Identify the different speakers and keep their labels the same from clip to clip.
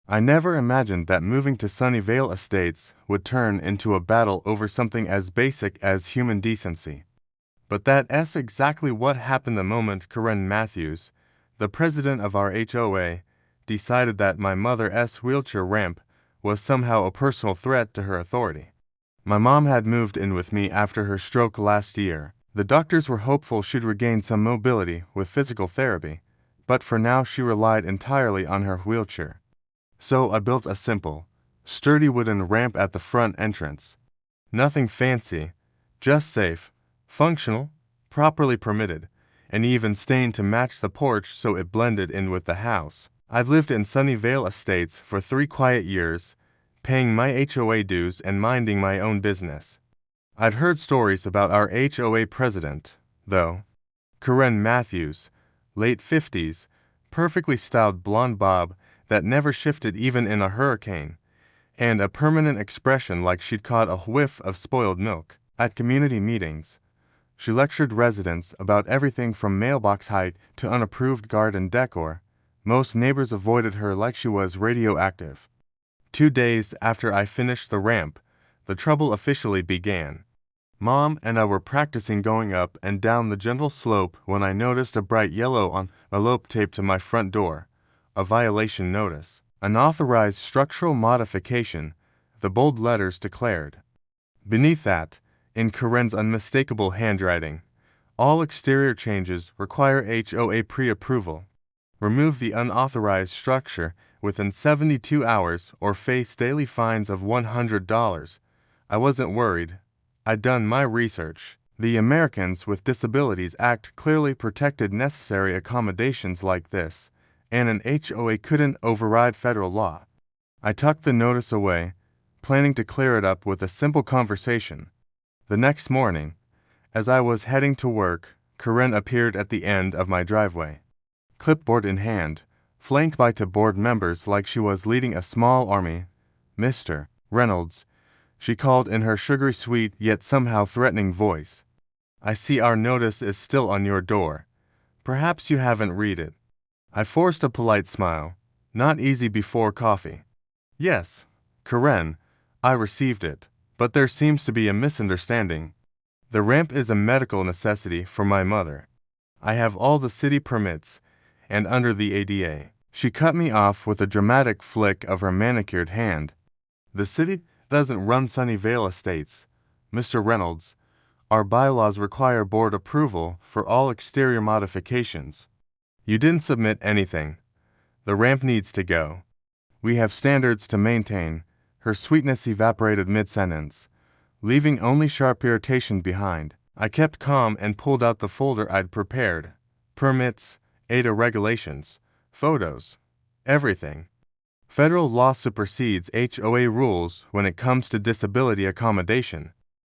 Speaker 1: I never imagined that moving to Sunnyvale Estates would turn into a battle over something as basic as human decency. But that's exactly what happened the moment Corinne Matthews, the president of our HOA, decided that my mother's wheelchair ramp was somehow a personal threat to her authority. My mom had moved in with me after her stroke last year. The doctors were hopeful she'd regain some mobility with physical therapy, but for now she relied entirely on her wheelchair. So I built a simple, sturdy wooden ramp at the front entrance. Nothing fancy, just safe, functional, properly permitted, and even stained to match the porch so it blended in with the house. I'd lived in Sunnyvale Estates for 3 quiet years, paying my HOA dues and minding my own business. I'd heard stories about our HOA president, though. Corinne Matthews, late 50s, perfectly styled blonde bob that never shifted even in a hurricane, and a permanent expression like she'd caught a whiff of spoiled milk. At community meetings, she lectured residents about everything from mailbox height to unapproved garden decor. Most neighbors avoided her like she was radioactive. 2 days after I finished the ramp, the trouble officially began. Mom and I were practicing going up and down the gentle slope when I noticed a bright yellow envelope taped to my front door. A violation notice. Unauthorized structural modification, the bold letters declared. Beneath that, in Corinne's unmistakable handwriting, all exterior changes require HOA pre-approval. Remove the unauthorized structure within 72 hours or face daily fines of $100. I wasn't worried. I'd done my research. The Americans with Disabilities Act clearly protected necessary accommodations like this, and an HOA couldn't override federal law. I tucked the notice away, planning to clear it up with a simple conversation. The next morning, as I was heading to work, Corinne appeared at the end of my driveway, clipboard in hand, flanked by 2 board members like she was leading a small army. "Mr. Reynolds," she called in her sugary sweet yet somehow threatening voice. "I see our notice is still on your door. Perhaps you haven't read it." I forced a polite smile. Not easy before coffee. "Yes, Corinne, I received it, but there seems to be a misunderstanding. The ramp is a medical necessity for my mother. I have all the city permits, and under the ADA." She cut me off with a dramatic flick of her manicured hand. "The city doesn't run Sunnyvale Estates, Mr. Reynolds. Our bylaws require board approval for all exterior modifications. You didn't submit anything. The ramp needs to go. We have standards to maintain." Her sweetness evaporated mid-sentence, leaving only sharp irritation behind. I kept calm and pulled out the folder I'd prepared. Permits, ADA regulations, photos, everything. Federal law supersedes HOA rules when it comes to disability accommodation.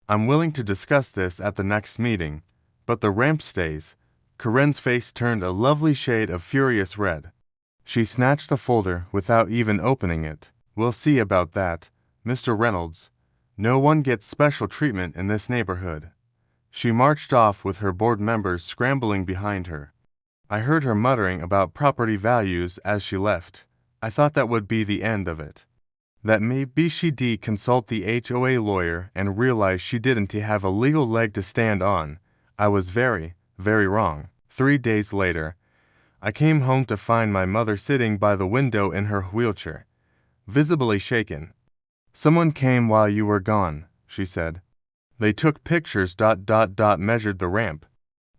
Speaker 1: I'm willing to discuss this at the next meeting, but the ramp stays. Corinne's face turned a lovely shade of furious red. She snatched the folder without even opening it. "We'll see about that, Mr. Reynolds. No one gets special treatment in this neighborhood." She marched off with her board members scrambling behind her. I heard her muttering about property values as she left. I thought that would be the end of it. That maybe she'd consult the HOA lawyer and realize she didn't have a legal leg to stand on. I was very, very wrong. 3 days later, I came home to find my mother sitting by the window in her wheelchair, visibly shaken. "Someone came while you were gone," she said. "They took pictures, measured the ramp.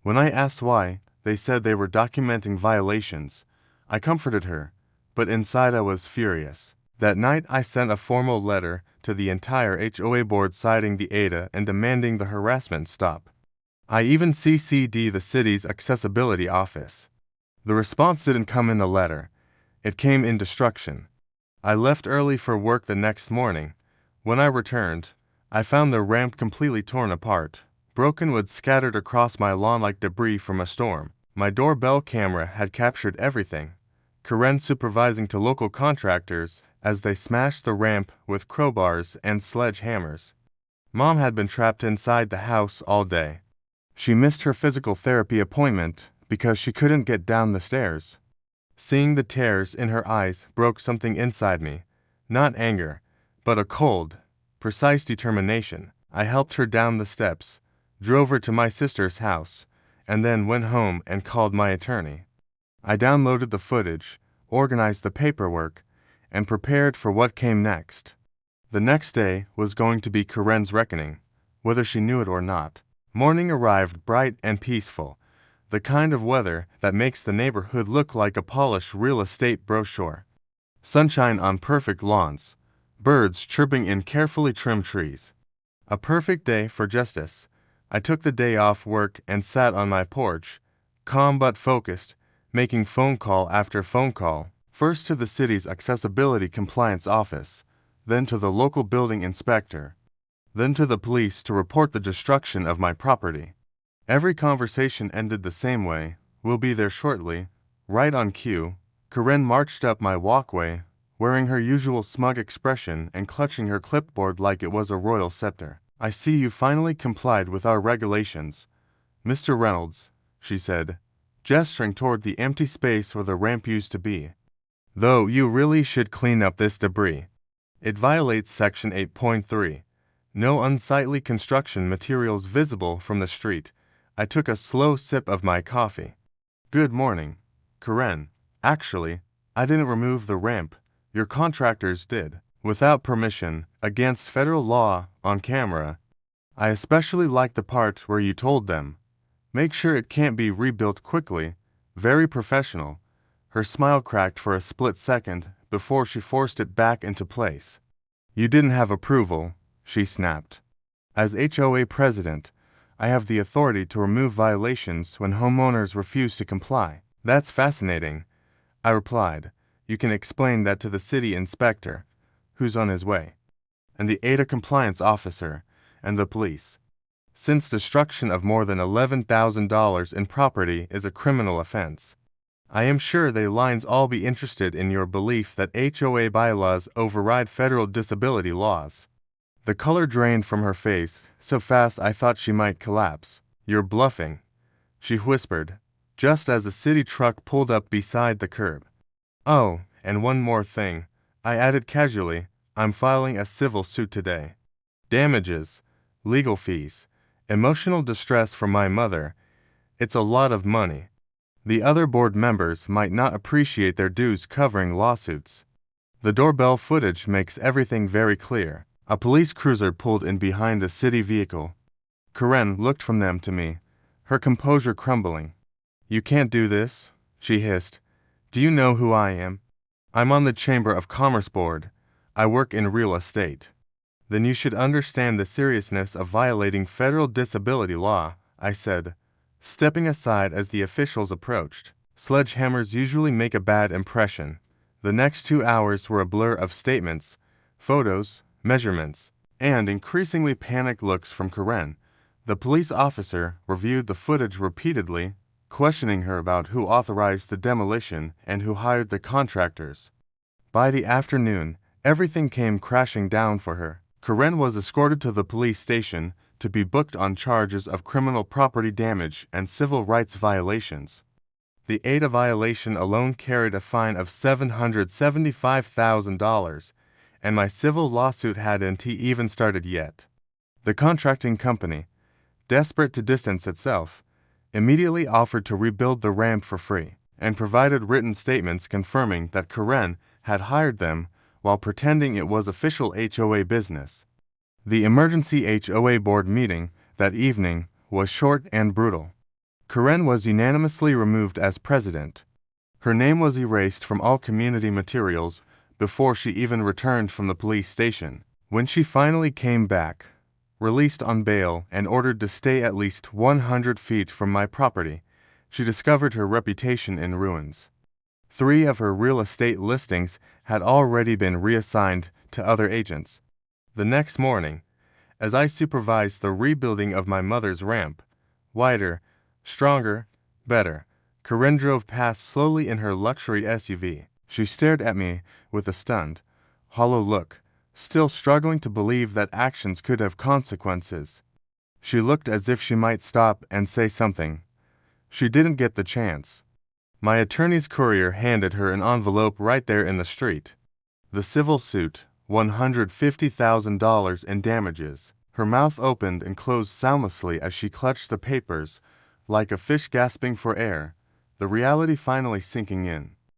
Speaker 1: When I asked why, they said they were documenting violations." I comforted her, but inside I was furious. That night I sent a formal letter to the entire HOA board citing the ADA and demanding the harassment stop. I even CC'd the city's accessibility office. The response didn't come in the letter. It came in destruction. I left early for work the next morning. When I returned, I found the ramp completely torn apart, broken wood scattered across my lawn like debris from a storm. My doorbell camera had captured everything. Corinne supervising to local contractors as they smashed the ramp with crowbars and sledgehammers. Mom had been trapped inside the house all day. She missed her physical therapy appointment because she couldn't get down the stairs. Seeing the tears in her eyes broke something inside me. Not anger, but a cold, precise determination. I helped her down the steps, drove her to my sister's house, and then went home and called my attorney. I downloaded the footage, organized the paperwork, and prepared for what came next. The next day was going to be Karen's reckoning, whether she knew it or not. Morning arrived bright and peaceful, the kind of weather that makes the neighborhood look like a polished real estate brochure. Sunshine on perfect lawns, birds chirping in carefully trimmed trees. A perfect day for justice. I took the day off work and sat on my porch, calm but focused, making phone call after phone call, first to the city's accessibility compliance office, then to the local building inspector, then to the police to report the destruction of my property. Every conversation ended the same way. "We'll be there shortly." Right on cue, Karen marched up my walkway, wearing her usual smug expression and clutching her clipboard like it was a royal scepter. "I see you finally complied with our regulations, Mr. Reynolds," she said, gesturing toward the empty space where the ramp used to be. "Though you really should clean up this debris. It violates Section 8.3. No unsightly construction materials visible from the street." I took a slow sip of my coffee. "Good morning, Karen. Actually, I didn't remove the ramp. Your contractors did, without permission, against federal law, on camera. I especially like the part where you told them, 'Make sure it can't be rebuilt quickly.' Very professional." Her smile cracked for a split second before she forced it back into place. "You didn't have approval," she snapped. "As HOA president, I have the authority to remove violations when homeowners refuse to comply." "That's fascinating," I replied. "You can explain that to the city inspector, who's on his way, and the ADA compliance officer, and the police. Since destruction of more than $11,000 in property is a criminal offense, I am sure they lines all be interested in your belief that HOA bylaws override federal disability laws." The color drained from her face so fast I thought she might collapse. "You're bluffing," she whispered, just as a city truck pulled up beside the curb. "Oh, and one more thing," I added casually. "I'm filing a civil suit today. Damages, legal fees, emotional distress from my mother. It's a lot of money. The other board members might not appreciate their dues covering lawsuits." The doorbell footage makes everything very clear. A police cruiser pulled in behind the city vehicle. Karen looked from them to me, her composure crumbling. "You can't do this," she hissed. "Do you know who I am?" "I'm on the Chamber of Commerce board. I work in real estate." "Then you should understand the seriousness of violating federal disability law," I said, stepping aside as the officials approached. Sledgehammers usually make a bad impression. The next 2 hours were a blur of statements, photos, measurements, and increasingly panicked looks from Karen. The police officer reviewed the footage repeatedly, questioning her about who authorized the demolition and who hired the contractors. By the afternoon, everything came crashing down for her. Karen was escorted to the police station to be booked on charges of criminal property damage and civil rights violations. The ADA violation alone carried a fine of $775,000, and my civil lawsuit hadn't even started yet. The contracting company, desperate to distance itself, immediately offered to rebuild the ramp for free, and provided written statements confirming that Karen had hired them while pretending it was official HOA business. The emergency HOA board meeting that evening was short and brutal. Karen was unanimously removed as president. Her name was erased from all community materials before she even returned from the police station. When she finally came back, released on bail and ordered to stay at least 100 feet from my property, she discovered her reputation in ruins. 3 of her real estate listings had already been reassigned to other agents. The next morning, as I supervised the rebuilding of my mother's ramp, wider, stronger, better, Karen drove past slowly in her luxury SUV. She stared at me with a stunned, hollow look, still struggling to believe that actions could have consequences. She looked as if she might stop and say something. She didn't get the chance. My attorney's courier handed her an envelope right there in the street. The civil suit, $150,000 in damages. Her mouth opened and closed soundlessly as she clutched the papers, like a fish gasping for air, the reality finally sinking in.